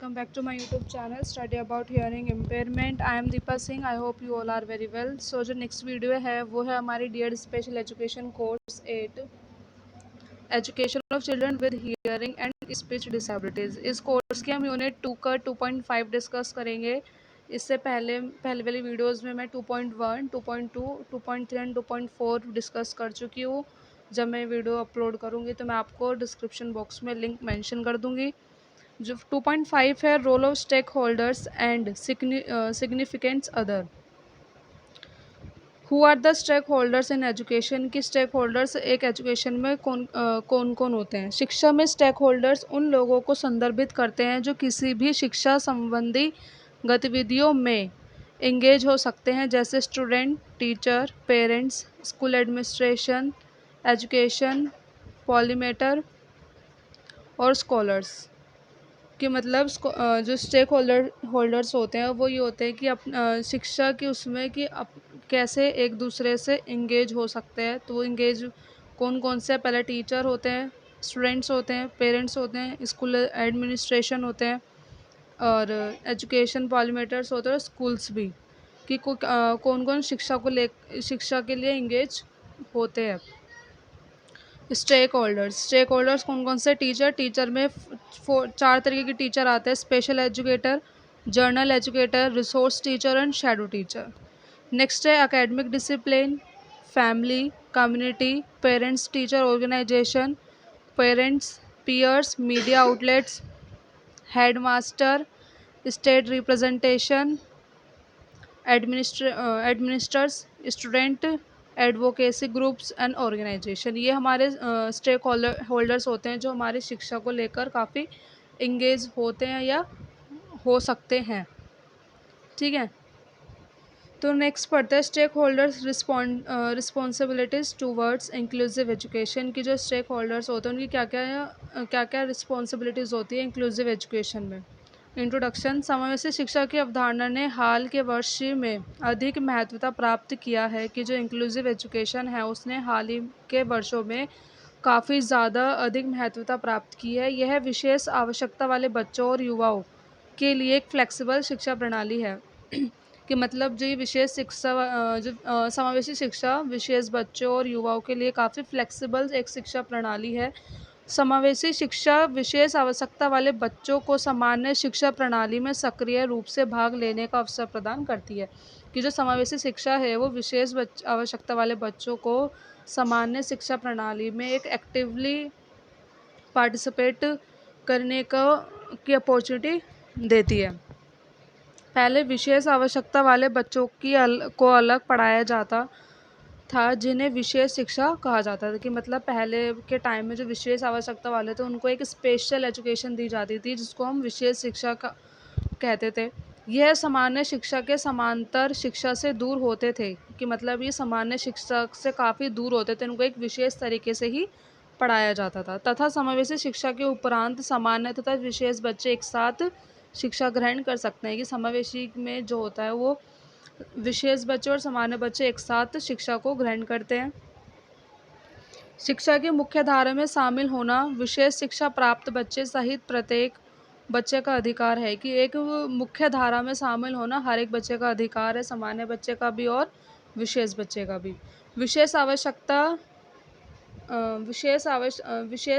welcome back to my YouTube channel Study About Hearing Impairment. I am Deepa Singh. I hope you all are very well. So जो next video है वो है हमारी DED special education course 8 education of children with hearing and speech disabilities. इस course के हम unit 2 का 2.5 discuss करेंगे। इससे पहले वाली वीडियोज़ में मैं 2.1, 2.2, 2.3 एंड 2.4 डिस्कस कर चुकी हूँ। जब मैं वीडियो अपलोड करूँगी तो मैं आपको डिस्क्रिप्शन बॉक्स में लिंक मेंशन कर दूँगी। जो 2.5 है role of stake holders and significants other. Who are the stakeholders in education की स्टेक होल्डर्स एक एजुकेशन में कौन कौन होते हैं। शिक्षा में स्टेक होल्डर्स उन लोगों को संदर्भित करते हैं जो किसी भी शिक्षा संबंधी गतिविधियों में इंगेज हो सकते हैं, जैसे student, teacher, parents, school administration, education, पॉलीमेटर और स्कॉलर्स। कि मतलब जो स्टेक होल्डर्स होते हैं वो ये होते हैं कि शिक्षा की उसमें कि कैसे एक दूसरे से इंगेज हो सकते हैं। तो वो इंगेज कौन कौन से, पहले टीचर होते हैं, स्टूडेंट्स होते हैं, पेरेंट्स होते हैं, स्कूल एडमिनिस्ट्रेशन होते हैं और एजुकेशन पॉलीमेटर्स होते हैं और स्कूल्स भी। कि कौन कौन शिक्षा के लिए इंगेज होते हैं। स्टेक होल्डर्स कौन कौन से। टीचर में 4 तरीके के टीचर आते हैं: special educator, general educator, resource teacher and shadow teacher. Next है academic discipline, family, community, parents teacher organisation, parents, peers, media outlets, headmaster, state representation, administrators, student advocacy groups and organisation. ये हमारे stake holders होते हैं जो हमारी शिक्षा को लेकर काफ़ी इंगेज होते हैं या हो सकते हैं। ठीक है, तो नेक्स्ट पढ़ते हैं stake holders responsibilities towards inclusive education. की जो स्टेक होल्डर्स होते हैं उनकी क्या क्या रिस्पॉन्सिबिलिटीज़ होती है इंक्लूसिव एजुकेशन में। इंट्रोडक्शन। समावेशी शिक्षा की अवधारणा ने हाल के वर्ष में अधिक महत्वता प्राप्त किया है। कि जो इंक्लूसिव एजुकेशन है उसने हाल ही के वर्षों में काफ़ी ज़्यादा अधिक महत्वता प्राप्त की है। यह विशेष आवश्यकता वाले बच्चों और युवाओं के लिए एक फ्लेक्सिबल शिक्षा प्रणाली है। कि मतलब जो ये विशेष समावेशी शिक्षा विशेष बच्चों और युवाओं के लिए काफ़ी फ्लेक्सिबल एक शिक्षा प्रणाली है। समावेशी शिक्षा विशेष आवश्यकता वाले बच्चों को सामान्य शिक्षा प्रणाली में सक्रिय रूप से भाग लेने का अवसर प्रदान करती है। कि जो समावेशी शिक्षा है वो विशेष आवश्यकता वाले बच्चों को सामान्य शिक्षा प्रणाली में एक एक्टिवली पार्टिसिपेट करने की अपॉर्चुनिटी देती है। पहले विशेष आवश्यकता वाले बच्चों को अलग पढ़ाया जाता था, जिन्हें विशेष शिक्षा कहा जाता था। कि मतलब पहले के टाइम में जो विशेष आवश्यकता वाले थे उनको एक स्पेशल एजुकेशन दी जाती थी जिसको हम विशेष शिक्षा का कहते थे। यह सामान्य शिक्षा के समांतर शिक्षा से दूर होते थे। कि मतलब ये सामान्य शिक्षा से काफ़ी दूर होते थे, उनको एक विशेष तरीके से ही पढ़ाया जाता था। तथा समावेशी शिक्षा के उपरांत सामान्य तथा विशेष बच्चे एक साथ शिक्षा ग्रहण कर सकते हैं। कि समावेशी में जो होता है वो विशेष बच्चे और सामान्य बच्चे एक साथ शिक्षा को ग्रहण करते हैं। शिक्षा की मुख्य धारा में शामिल होना विशेष शिक्षा प्राप्त बच्चे सहित प्रत्येक बच्चे का अधिकार है। कि एक मुख्य धारा में शामिल होना हर एक बच्चे का अधिकार है, सामान्य बच्चे का भी और विशेष बच्चे का भी। विशेष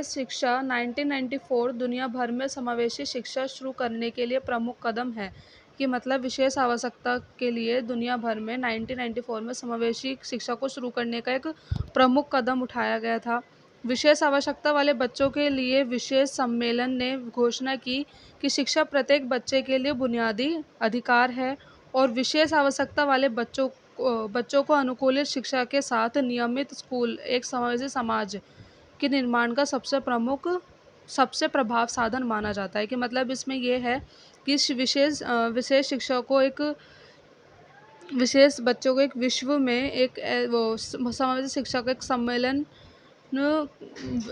शिक्षा 1994 दुनिया भर में समावेशी शिक्षा शुरू करने के लिए प्रमुख कदम है। कि मतलब विशेष आवश्यकता के लिए दुनिया भर में 1994 में समावेशी शिक्षा को शुरू करने का एक प्रमुख कदम उठाया गया था। विशेष आवश्यकता वाले बच्चों के लिए विशेष सम्मेलन ने घोषणा की कि शिक्षा प्रत्येक बच्चे के लिए बुनियादी अधिकार है और विशेष आवश्यकता वाले बच्चों को अनुकूलित शिक्षा के साथ नियमित स्कूल एक समावेशी समाज के निर्माण का सबसे प्रभाव साधन माना जाता है। कि मतलब इसमें यह है कि विशेष शिक्षा को एक विशेष बच्चों को एक विश्व में एक समावेशी शिक्षा का एक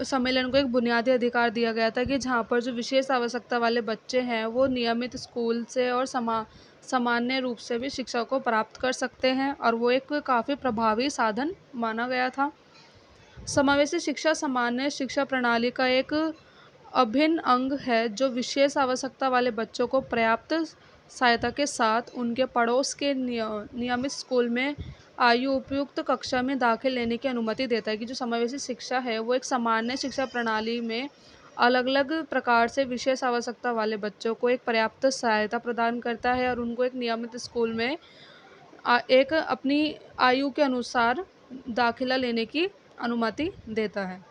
सम्मेलन को एक बुनियादी अधिकार दिया गया था। कि जहाँ पर जो विशेष आवश्यकता वाले बच्चे हैं वो नियमित स्कूल से और सामान्य रूप से भी शिक्षा को प्राप्त कर सकते हैं और वो एक काफ़ी प्रभावी साधन माना गया था। समावेशी शिक्षा सामान्य शिक्षा प्रणाली का एक अभिन्न अंग है जो विशेष आवश्यकता वाले बच्चों को पर्याप्त सहायता के साथ उनके पड़ोस के नियमित स्कूल में आयु उपयुक्त कक्षा में दाखिल लेने की अनुमति देता है। कि जो समावेशी शिक्षा है वो एक सामान्य शिक्षा प्रणाली में अलग अलग प्रकार से विशेष आवश्यकता वाले बच्चों को एक पर्याप्त सहायता प्रदान करता है और उनको एक नियमित स्कूल में एक अपनी आयु के अनुसार दाखिला लेने की अनुमति देता है।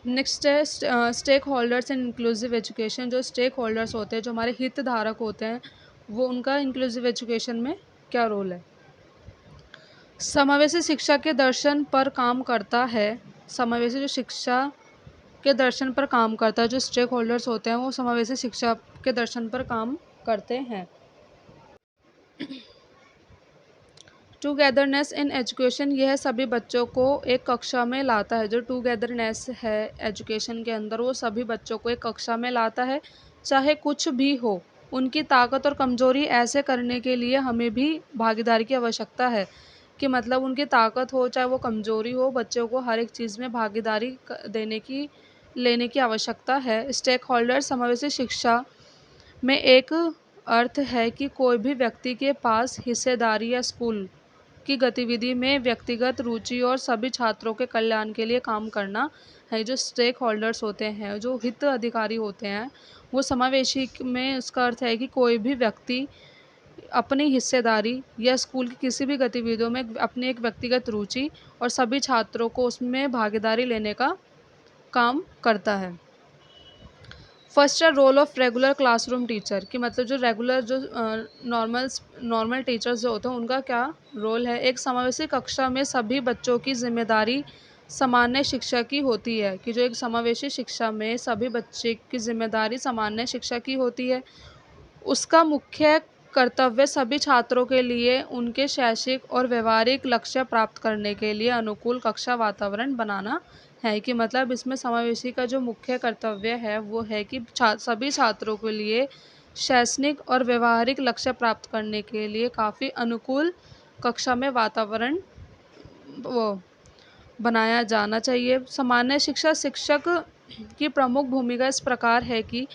नेक्स्ट है stake holders and inclusive education. जो स्टेक होल्डर्स होते हैं, जो हमारे हितधारक होते हैं, वो उनका इंक्लूसिव एजुकेशन में क्या रोल है। समावेशी शिक्षा के दर्शन पर काम करता है। समावेशी जो शिक्षा के दर्शन पर काम करता है, जो स्टेक होल्डर्स होते हैं वो समावेशी शिक्षा के दर्शन पर काम करते हैं। टूगेदरनेस इन एजुकेशन, यह सभी बच्चों को एक कक्षा में लाता है। जो टूगेदरनेस है एजुकेशन के अंदर, वो सभी बच्चों को एक कक्षा में लाता है, चाहे कुछ भी हो। उनकी ताकत और कमज़ोरी ऐसे करने के लिए हमें भी भागीदारी की आवश्यकता है। कि मतलब उनकी ताकत हो चाहे वो कमज़ोरी हो, बच्चों को हर एक चीज़ में भागीदारी लेने की आवश्यकता है। स्टेक होल्डर समावेशी शिक्षा में एक अर्थ है कि कोई भी व्यक्ति के पास हिस्सेदारी या स्कूल की गतिविधि में व्यक्तिगत रुचि और सभी छात्रों के कल्याण के लिए काम करना है। जो स्टेक होल्डर्स होते हैं, जो हित अधिकारी होते हैं, वो समावेशी में उसका अर्थ है कि कोई भी व्यक्ति अपनी हिस्सेदारी या स्कूल की किसी भी गतिविधियों में अपनी एक व्यक्तिगत रुचि और सभी छात्रों को उसमें भागीदारी लेने का काम करता है। फर्स्ट है role of regular classroom teacher. कि मतलब जो रेगुलर जो नॉर्मल टीचर्स जो होते हैं उनका क्या रोल है। एक समावेशी कक्षा में सभी बच्चों की जिम्मेदारी सामान्य शिक्षा की होती है। कि जो एक समावेशी शिक्षा में सभी बच्चे की जिम्मेदारी सामान्य शिक्षा की होती है। उसका मुख्य कर्तव्य सभी छात्रों के लिए उनके शैक्षिक और व्यवहारिक लक्ष्य प्राप्त करने के लिए अनुकूल कक्षा वातावरण बनाना है। कि मतलब इसमें समावेशी का जो मुख्य कर्तव्य है वो है कि सभी छात्रों के लिए शैक्षणिक और व्यवहारिक लक्ष्य प्राप्त करने के लिए काफ़ी अनुकूल कक्षा में वातावरण वो बनाया जाना चाहिए। सामान्य शिक्षा शिक्षक की प्रमुख भूमिका इस प्रकार है कि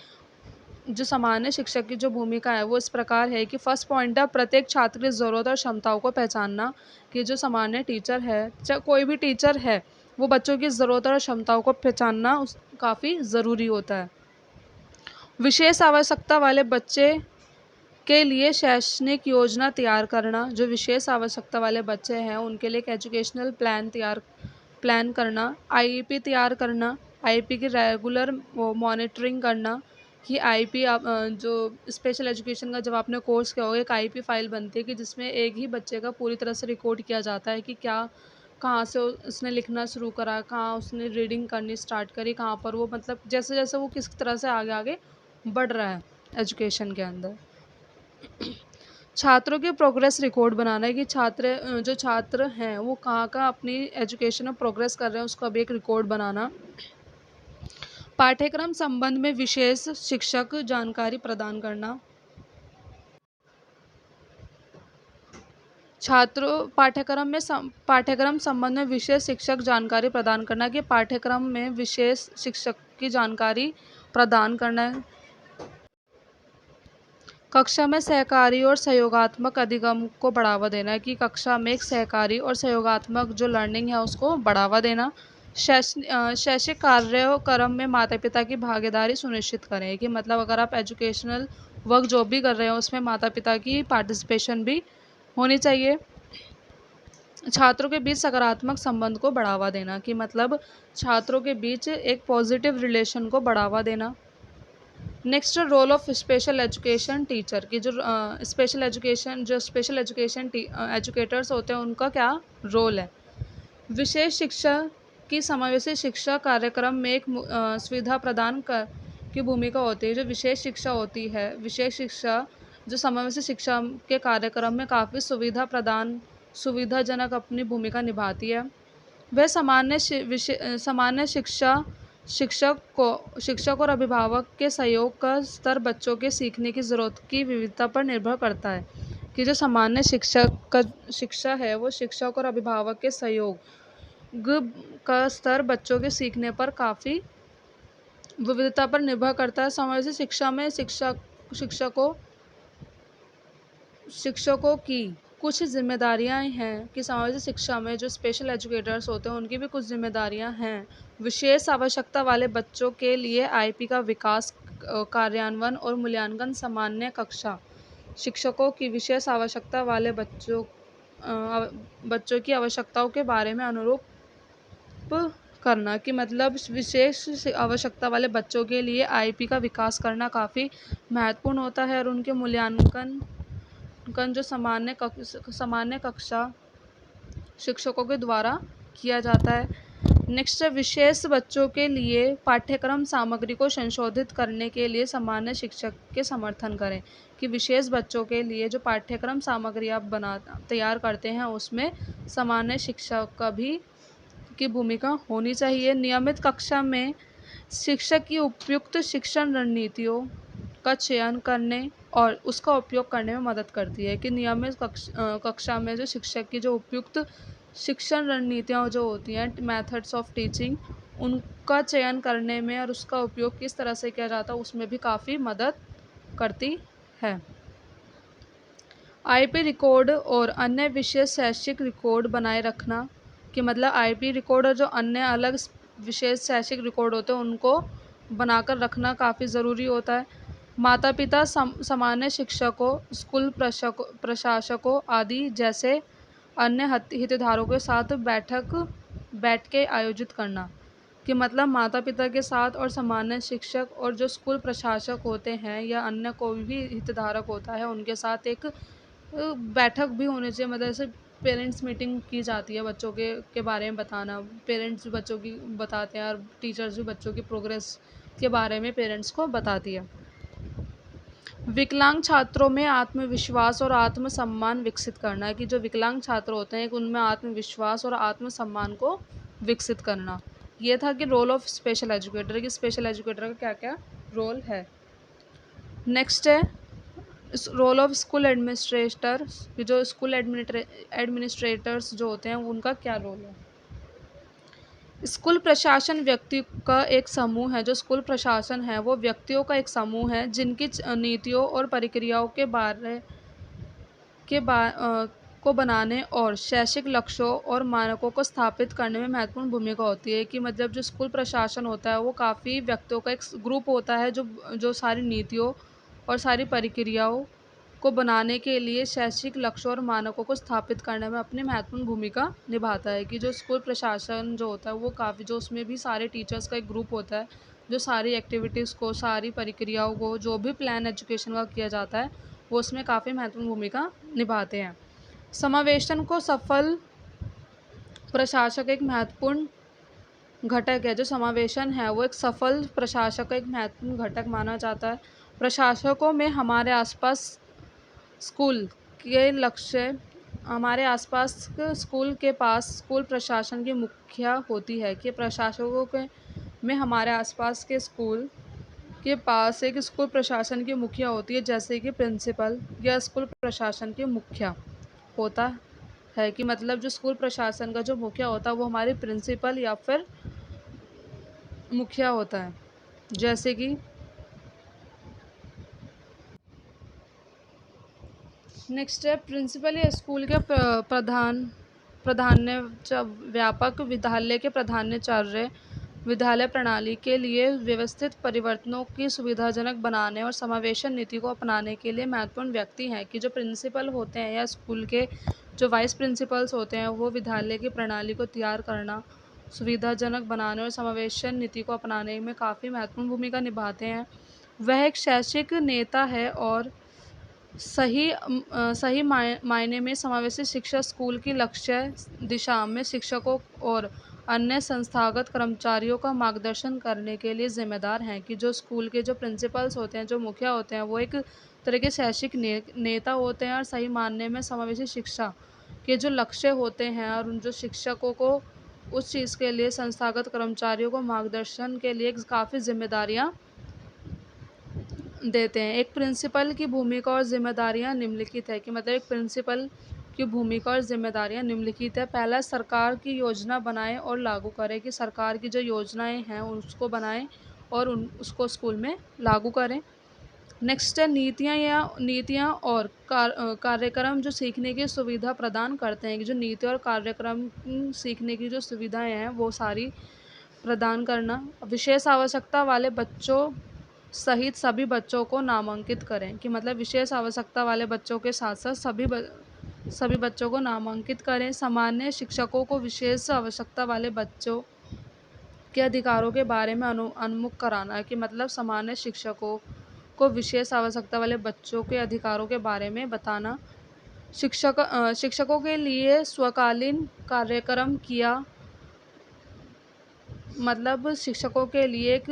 जो सामान्य शिक्षक की जो भूमिका है वो इस प्रकार है कि फर्स्ट पॉइंट है प्रत्येक छात्र की ज़रूरत और क्षमताओं को पहचानना। कि जो सामान्य टीचर है, चाहे कोई भी टीचर है, वो बच्चों की ज़रूरत और क्षमताओं को पहचानना काफ़ी ज़रूरी होता है। विशेष आवश्यकता वाले बच्चे के लिए शैक्षणिक योजना तैयार करना। जो विशेष आवश्यकता वाले बच्चे हैं उनके लिए एक एजुकेशनल प्लान करना, आईईपी तैयार करना, आईईपी की रेगुलर मॉनिटरिंग करना। कि आईईपी जो स्पेशल एजुकेशन का जब आपने कोर्स किया होगा, एक आईईपी फाइल बनती है कि जिसमें एक ही बच्चे का पूरी तरह से रिकॉर्ड किया जाता है कि क्या कहाँ से उसने लिखना शुरू करा, कहाँ उसने रीडिंग करनी स्टार्ट करी, कहाँ पर वो मतलब जैसे जैसे वो किस तरह से आगे आगे बढ़ रहा है एजुकेशन के अंदर। छात्रों की प्रोग्रेस रिकॉर्ड बनाना है। कि जो छात्र हैं वो कहाँ अपनी एजुकेशन में प्रोग्रेस कर रहे हैं उसका भी एक रिकॉर्ड बनाना। पाठ्यक्रम संबंध में विशेष शिक्षक जानकारी प्रदान करना। छात्रों पाठ्यक्रम संबंध में विशेष शिक्षक जानकारी प्रदान करना। कि पाठ्यक्रम में विशेष शिक्षक की जानकारी प्रदान करना है। कक्षा में सहकारी और सहयोगात्मक अधिगम को बढ़ावा देना है। कि कक्षा में एक सहकारी और सहयोगात्मक जो लर्निंग है उसको बढ़ावा देना। शैक्षिक कार्यक्रम में माता पिता की भागीदारी सुनिश्चित करें। कि मतलब अगर आप एजुकेशनल वर्क जो भी कर रहे हो उसमें माता पिता की पार्टिसिपेशन भी होनी चाहिए। छात्रों के बीच सकारात्मक संबंध को बढ़ावा देना। कि मतलब छात्रों के बीच एक पॉजिटिव रिलेशन को बढ़ावा देना। Next role of special education teacher. की जो स्पेशल एजुकेशन एजुकेटर्स होते हैं उनका क्या रोल है। विशेष शिक्षा की समावेशी शिक्षा कार्यक्रम में एक सुविधा प्रदान की भूमिका होती है। जो विशेष शिक्षा होती है, विशेष शिक्षा जो समावेशी शिक्षा के कार्यक्रम में काफ़ी सुविधाजनक अपनी भूमिका निभाती है। वह सामान्य शिक्षक और अभिभावक के सहयोग का स्तर बच्चों के सीखने की ज़रूरत की विविधता पर निर्भर करता है। कि जो सामान्य शिक्षा है वो शिक्षक और अभिभावक के सहयोग का स्तर बच्चों के सीखने पर काफ़ी विविधता पर निर्भर करता है। समावेशी शिक्षा में शिक्षकों शिक्षकों की कुछ जिम्मेदारियां हैं कि समावेशी शिक्षा में जो स्पेशल एजुकेटर्स होते हैं उनकी भी कुछ जिम्मेदारियां हैं। विशेष आवश्यकता वाले बच्चों के लिए आईपी का विकास, कार्यान्वयन और मूल्यांकन। सामान्य कक्षा शिक्षकों की विशेष आवश्यकता वाले बच्चों की आवश्यकताओं के बारे में अनुरूप करना, कि मतलब विशेष आवश्यकता वाले बच्चों के लिए आईपी का विकास करना काफ़ी महत्वपूर्ण होता है और उनके मूल्यांकन जो सामान्य कक्षा शिक्षकों के द्वारा किया जाता है। नेक्स्ट है विशेष बच्चों के लिए पाठ्यक्रम सामग्री को संशोधित करने के लिए सामान्य शिक्षक के समर्थन करें, कि विशेष बच्चों के लिए जो पाठ्यक्रम सामग्री आप तैयार करते हैं उसमें सामान्य शिक्षक का भी की भूमिका होनी चाहिए। नियमित कक्षा में शिक्षक की उपयुक्त शिक्षण रणनीतियों का चयन करने और उसका उपयोग करने में मदद करती है, कि नियमित कक्षा में जो शिक्षक की जो उपयुक्त शिक्षण रणनीतियाँ जो होती हैं, मेथड्स ऑफ टीचिंग, उनका चयन करने में और उसका उपयोग किस तरह से किया जाता है उसमें भी काफ़ी मदद करती है। आईपी रिकॉर्ड और अन्य विशेष शैक्षिक रिकॉर्ड बनाए रखना, कि मतलब आईपी रिकॉर्ड और जो अन्य अलग विशेष शैक्षिक रिकॉर्ड होते हैं उनको बनाकर रखना काफ़ी ज़रूरी होता है। माता पिता, सामान्य शिक्षकों, स्कूल प्रशासकों आदि जैसे अन्य हितधारकों के साथ बैठ के आयोजित करना, कि मतलब माता पिता के साथ और सामान्य शिक्षक और जो स्कूल प्रशासक होते हैं या अन्य कोई भी हितधारक होता है उनके साथ एक बैठक भी होनी चाहिए। मतलब जैसे पेरेंट्स मीटिंग की जाती है बच्चों के बारे में बताना, पेरेंट्स भी बच्चों की बताते हैं और टीचर्स भी बच्चों की प्रोग्रेस के बारे में पेरेंट्स को बताती है। विकलांग छात्रों में आत्मविश्वास और आत्मसम्मान विकसित करना है, कि जो विकलांग छात्र होते हैं उनमें आत्मविश्वास और आत्मसम्मान को विकसित करना। ये था कि रोल ऑफ स्पेशल एजुकेटर, कि स्पेशल एजुकेटर का क्या क्या रोल है। नेक्स्ट है रोल ऑफ स्कूल एडमिनिस्ट्रेटर, कि जो स्कूल एडमिनिस्ट्रेटर्स जो होते हैं उनका क्या रोल है। स्कूल प्रशासन व्यक्ति का एक समूह है। जो स्कूल प्रशासन है वो व्यक्तियों का एक समूह है जिनकी नीतियों और प्रक्रियाओं को बनाने और शैक्षिक लक्ष्यों और मानकों को स्थापित करने में महत्वपूर्ण भूमिका होती है, कि मतलब जो स्कूल प्रशासन होता है वो काफ़ी व्यक्तियों का एक ग्रुप होता है जो सारी नीतियों और सारी प्रक्रियाओं को बनाने के लिए शैक्षिक लक्ष्यों और मानकों को स्थापित करने में अपनी महत्वपूर्ण भूमिका निभाता है। कि जो स्कूल प्रशासन जो होता है वो काफ़ी, जो उसमें भी सारे टीचर्स का एक ग्रुप होता है जो सारी एक्टिविटीज़ को, सारी प्रक्रियाओं को, जो भी प्लान एजुकेशन का किया जाता है वो उसमें काफ़ी महत्वपूर्ण भूमिका निभाते हैं। समावेशन को सफल प्रशासक एक महत्वपूर्ण घटक है। जो समावेशन है वो एक सफल प्रशासक का एक महत्वपूर्ण घटक माना जाता है। प्रशासकों में हमारे आसपास स्कूल के लक्ष्य हमारे आसपास स्कूल के पास स्कूल प्रशासन की मुखिया होती है, कि प्रशासकों के में हमारे आसपास के स्कूल के पास एक स्कूल प्रशासन की मुखिया होती है, जैसे कि प्रिंसिपल या स्कूल प्रशासन की मुखिया होता है। कि मतलब जो स्कूल प्रशासन का जो मुखिया होता है वो हमारे प्रिंसिपल या फिर मुखिया होता है। जैसे कि नेक्स्ट है प्रिंसिपल या स्कूल के व्यापक विद्यालय के प्राधान्यचार्य विद्यालय प्रणाली के लिए व्यवस्थित परिवर्तनों की सुविधाजनक बनाने और समावेशन नीति को अपनाने के लिए महत्वपूर्ण व्यक्ति हैं। कि जो प्रिंसिपल होते हैं या स्कूल के जो वाइस प्रिंसिपल्स होते हैं वो विद्यालय की प्रणाली को तैयार करना, सुविधाजनक बनाने और समावेशन नीति को अपनाने में काफ़ी महत्वपूर्ण भूमिका निभाते हैं। वह एक शैक्षिक नेता है और सही मायने में समावेशी शिक्षा स्कूल की लक्ष्य दिशा में शिक्षकों और अन्य संस्थागत कर्मचारियों का मार्गदर्शन करने के लिए जिम्मेदार हैं। कि जो स्कूल के जो प्रिंसिपल्स होते हैं, जो मुखिया होते हैं, वो एक तरह के शैक्षिक नेता होते हैं और सही मायने में समावेशी शिक्षा के जो लक्ष्य होते हैं और उन जो शिक्षकों को उस चीज़ के लिए संस्थागत कर्मचारियों को मार्गदर्शन के लिए काफ़ी जिम्मेदारियाँ देते हैं। एक प्रिंसिपल की भूमिका और जिम्मेदारियां निम्नलिखित है, कि मतलब एक प्रिंसिपल की भूमिका और जिम्मेदारियां निम्नलिखित है। पहला, सरकार की योजना बनाएं और लागू करें, कि सरकार की जो योजनाएं हैं उसको बनाएं और उसको स्कूल में लागू करें। नेक्स्ट है नीतियाँ और कार्यक्रम जो सीखने की सुविधा प्रदान करते हैं कि जो नीति और कार्यक्रम सीखने की जो सुविधाएं हैं वो सारी प्रदान करना। विशेष आवश्यकता वाले बच्चों सहित सभी बच्चों को नामांकित करें कि मतलब विशेष आवश्यकता वाले बच्चों के साथ साथ सभी बच्चों को नामांकित करें। सामान्य शिक्षकों को विशेष आवश्यकता वाले बच्चों के अधिकारों के बारे में उन्मुख कराना है कि मतलब सामान्य शिक्षकों को विशेष आवश्यकता वाले बच्चों के अधिकारों के बारे में बताना। शिक्षकों के लिए स्वकालीन कार्यक्रम किया मतलब शिक्षकों के लिए एक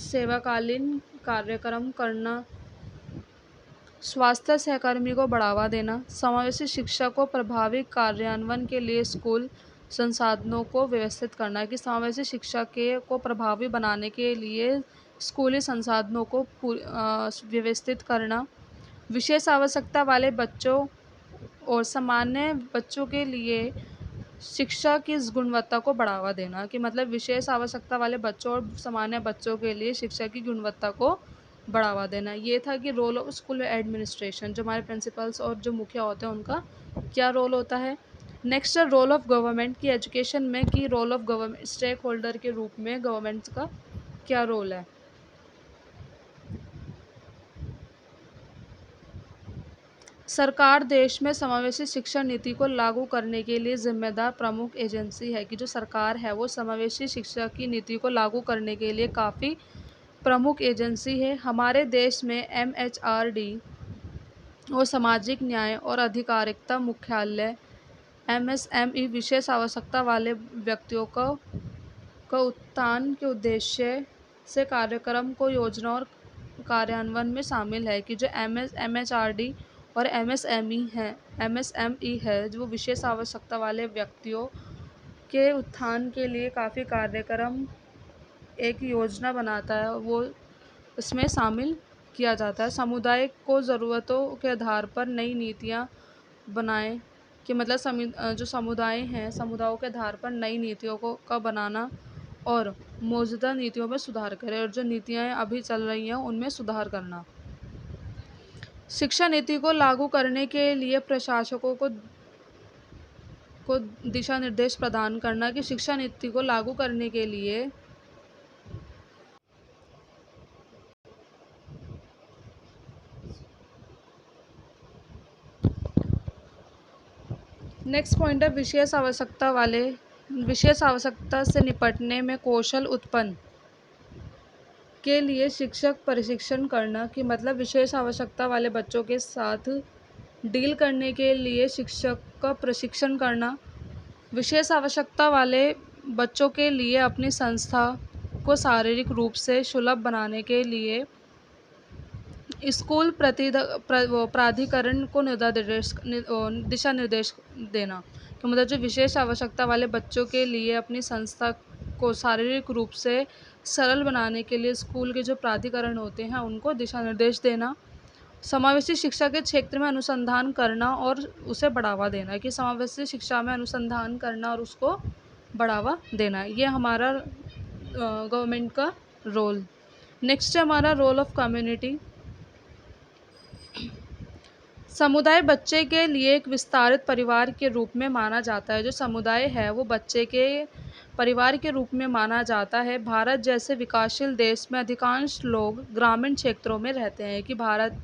सेवाकालीन कार्यक्रम करना। स्वास्थ्य सहकर्मी को बढ़ावा देना। समावेशी शिक्षा को प्रभावी कार्यान्वयन के लिए स्कूल संसाधनों को व्यवस्थित करना कि समावेशी शिक्षा को प्रभावी बनाने के लिए स्कूली संसाधनों को व्यवस्थित करना। विशेष आवश्यकता वाले बच्चों और सामान्य बच्चों के लिए शिक्षा की इस गुणवत्ता को बढ़ावा देना कि मतलब विशेष आवश्यकता वाले बच्चों और सामान्य बच्चों के लिए शिक्षा की गुणवत्ता को बढ़ावा देना। ये था कि रोल ऑफ स्कूल एडमिनिस्ट्रेशन, जो हमारे प्रिंसिपल्स और जो मुखिया होते हैं उनका क्या रोल होता है। नेक्स्ट है रोल ऑफ गवर्नमेंट की एजुकेशन में कि role of government stake holder के रूप में गवर्नमेंट का क्या रोल है। सरकार देश में समावेशी शिक्षा नीति को लागू करने के लिए जिम्मेदार प्रमुख एजेंसी है कि जो सरकार है वो समावेशी शिक्षा की नीति को लागू करने के लिए काफ़ी प्रमुख एजेंसी है। हमारे देश में MHRD और सामाजिक न्याय और अधिकारिता मुख्यालय MSME विशेष आवश्यकता वाले व्यक्तियों का उत्थान के उद्देश्य से कार्यक्रम को योजना और कार्यान्वयन में शामिल है कि जो MHRD और MSME है जो विशेष आवश्यकता वाले व्यक्तियों के उत्थान के लिए काफ़ी कार्यक्रम एक योजना बनाता है, वो इसमें शामिल किया जाता है। समुदाय को ज़रूरतों के आधार पर नई नीतियाँ बनाएं कि मतलब जो समुदाय हैं समुदायों के आधार पर नई नीतियों का बनाना और मौजूदा नीतियों में सुधार करें और जो नीतियाँ अभी चल रही हैं उनमें सुधार करना। शिक्षा नीति को लागू करने के लिए प्रशासकों को दिशा निर्देश प्रदान करना कि शिक्षा नीति को लागू करने के लिए नेक्स्ट पॉइंट है विशेष आवश्यकता से निपटने में कौशल उत्पन्न के लिए शिक्षक प्रशिक्षण करना कि मतलब विशेष आवश्यकता वाले बच्चों के साथ डील करने के लिए शिक्षक का प्रशिक्षण करना। विशेष आवश्यकता वाले बच्चों के लिए अपनी संस्था को शारीरिक रूप से सुलभ बनाने के लिए स्कूल प्राधिकरण को दिशा निर्देश देना कि मतलब जो विशेष आवश्यकता वाले बच्चों के लिए अपनी संस्था को शारीरिक रूप से सरल बनाने के लिए स्कूल के जो प्राधिकरण होते हैं उनको दिशा निर्देश देना। समावेशी शिक्षा के क्षेत्र में अनुसंधान करना और उसे बढ़ावा देना कि समावेशी शिक्षा में अनुसंधान करना और उसको बढ़ावा देना, ये हमारा गवर्नमेंट का रोल। नेक्स्ट है हमारा रोल ऑफ कम्युनिटी। समुदाय बच्चे के लिए एक विस्तारित परिवार के रूप में माना जाता है। जो समुदाय है वो बच्चे के परिवार के रूप में माना जाता है। भारत जैसे विकासशील देश में अधिकांश लोग ग्रामीण क्षेत्रों में रहते हैं कि भारत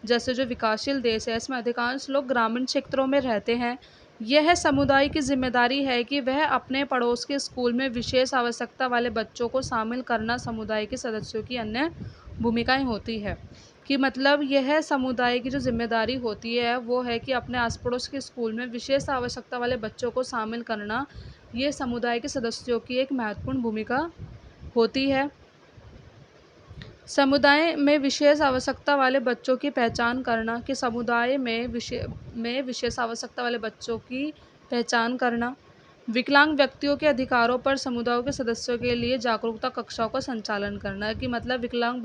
जैसे जो विकासशील देश है इसमें अधिकांश लोग ग्रामीण क्षेत्रों में रहते हैं। यह समुदाय की जिम्मेदारी है कि वह अपने पड़ोस के स्कूल में विशेष आवश्यकता वाले बच्चों को शामिल करना समुदाय के सदस्यों की अन्य भूमिकाएं होती है कि मतलब यह समुदाय की जो जिम्मेदारी होती है वो है कि अपने आस पड़ोस के स्कूल में विशेष आवश्यकता वाले बच्चों को शामिल करना, ये समुदाय के सदस्यों की एक महत्वपूर्ण भूमिका होती है। समुदाय में विशेष आवश्यकता वाले बच्चों की पहचान करना कि समुदाय में विशेष आवश्यकता वाले बच्चों की पहचान करना। विकलांग व्यक्तियों के अधिकारों पर समुदायों के सदस्यों के लिए जागरूकता कक्षाओं का संचालन करना कि मतलब विकलांग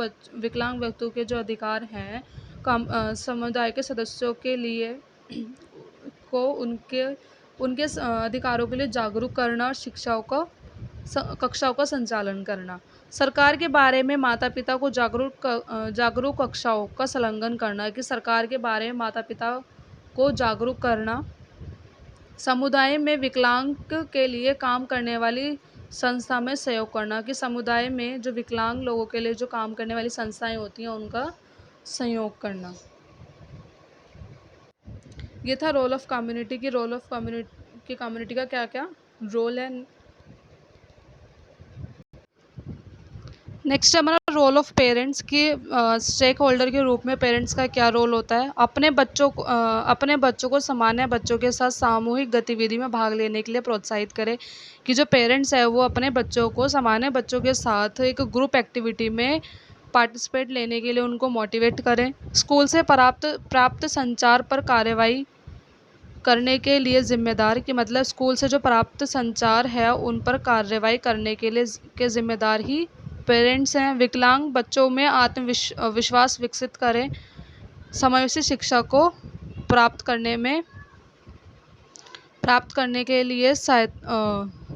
व्यक्तियों के जो अधिकार हैं समुदाय के सदस्यों के लिए को उनके अधिकारों के लिए जागरूक करना और शिक्षाओं का कक्षाओं का संचालन करना। सरकार के बारे में माता-पिता को जागरूक कक्षाओं का संलग्न करना, कि सरकार के बारे में माता-पिता को जागरूक करना। समुदाय में विकलांग के लिए काम करने वाली संस्था में सहयोग करना, कि समुदाय में जो विकलांग लोगों के लिए जो काम करने वाली संस्थाएं होती हैं उनका सहयोग करना। ये था रोल ऑफ कम्युनिटी की कम्युनिटी का क्या क्या रोल है। नेक्स्ट है हमारा रोल ऑफ पेरेंट्स की स्टेक होल्डर के रूप में पेरेंट्स का क्या रोल होता है। अपने बच्चों को सामान्य बच्चों के साथ सामूहिक गतिविधि में भाग लेने के लिए प्रोत्साहित करें, कि जो पेरेंट्स है वो अपने बच्चों को सामान्य बच्चों के साथ एक ग्रुप एक्टिविटी में पार्टिसिपेट लेने के लिए उनको मोटिवेट करें। स्कूल से प्राप्त संचार पर कार्रवाई करने के लिए जिम्मेदार, कि मतलब स्कूल से जो प्राप्त संचार है उन पर कार्रवाई करने के लिए जिम्मेदार ही पेरेंट्स हैं। विकलांग बच्चों में विश्वास विकसित करें। समावेशी शिक्षा को प्राप्त करने के लिए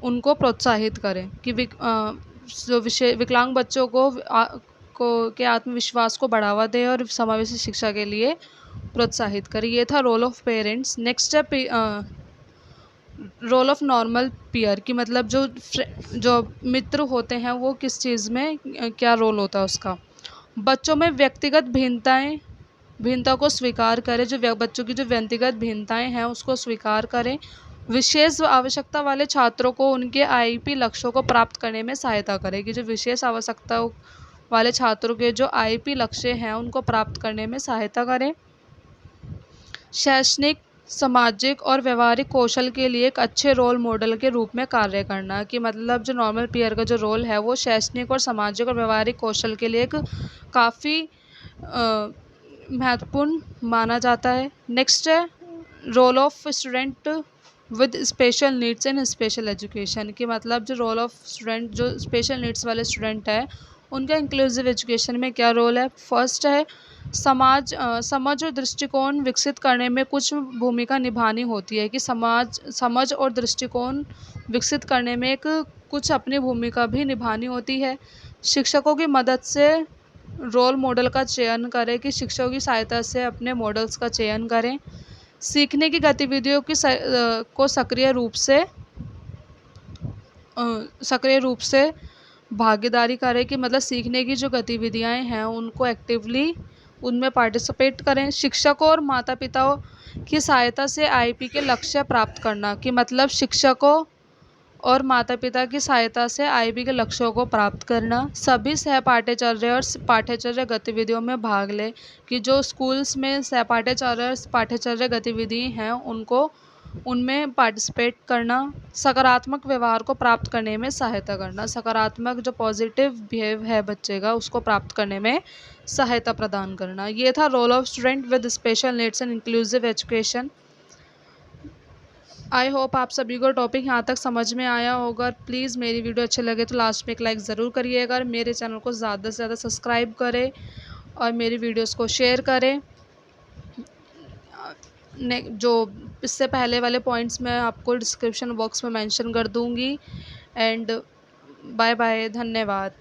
उनको प्रोत्साहित करें, कि विकलांग बच्चों के आत्मविश्वास को बढ़ावा दें और समावेशी शिक्षा के लिए प्रोत्साहित करें। ये था रोल ऑफ पेरेंट्स। नेक्स्ट है रोल ऑफ नॉर्मल पीयर, की मतलब जो मित्र होते हैं वो किस चीज़ में क्या रोल होता है उसका। बच्चों में व्यक्तिगत भिन्नता को स्वीकार करें, जो बच्चों की जो व्यक्तिगत भिन्नताएं हैं उसको स्वीकार करें। विशेष आवश्यकता वाले छात्रों को उनके आईपी लक्ष्यों को प्राप्त करने में सहायता करें, कि जो विशेष आवश्यकता वाले छात्रों के जो आईपी लक्ष्य हैं उनको प्राप्त करने में सहायता करें। शैक्षणिक, सामाजिक और व्यवहारिक कौशल के लिए एक अच्छे रोल मॉडल के रूप में कार्य करना, कि मतलब जो नॉर्मल पीयर का जो रोल है वो शैक्षणिक और सामाजिक और व्यवहारिक कौशल के लिए एक काफ़ी महत्वपूर्ण माना जाता है। नेक्स्ट है role of student with special needs in special education, की मतलब जो रोल ऑफ स्टूडेंट जो स्पेशल नीड्स वाले स्टूडेंट है उनका इंक्लूसिव एजुकेशन में क्या रोल है। फर्स्ट है समझ और दृष्टिकोण विकसित करने में कुछ भूमिका निभानी होती है, कि समझ और दृष्टिकोण विकसित करने में कुछ अपनी भूमिका भी निभानी होती है। शिक्षकों की मदद से रोल मॉडल का चयन करें, कि शिक्षकों की सहायता से अपने मॉडल्स का चयन करें। सीखने की गतिविधियों को सक्रिय रूप से भागीदारी करें, कि मतलब सीखने की जो गतिविधियां हैं उनको एक्टिवली उनमें पार्टिसिपेट करें। शिक्षकों और माता पिता की सहायता से आईपी के लक्ष्य प्राप्त करना, कि मतलब शिक्षकों और माता पिता की सहायता से आईपी के लक्ष्यों को प्राप्त करना। सभी सहपाठ्यचर्या और पाठ्यचर्या गतिविधियों में भाग लें, कि जो स्कूल्स में सहपाठ्यचर्या और पाठ्यचर्या गतिविधि हैं उनमें पार्टिसिपेट करना। सकारात्मक व्यवहार को प्राप्त करने में सहायता करना, सकारात्मक जो पॉजिटिव बिहेव है बच्चे का उसको प्राप्त करने में सहायता प्रदान करना। ये था role of student with special needs and inclusive education. I hope आप सभी को टॉपिक यहाँ तक समझ में आया होगा। प्लीज़ मेरी वीडियो अच्छे लगे तो लास्ट में एक लाइक ज़रूर करिएगा। मेरे चैनल को ज़्यादा से ज़्यादा सब्सक्राइब करें और मेरी वीडियोस को शेयर करें। जो इससे पहले वाले पॉइंट्स मैं आपको डिस्क्रिप्शन बॉक्स में मेंशन कर दूँगी। एंड बाय बाय, धन्यवाद।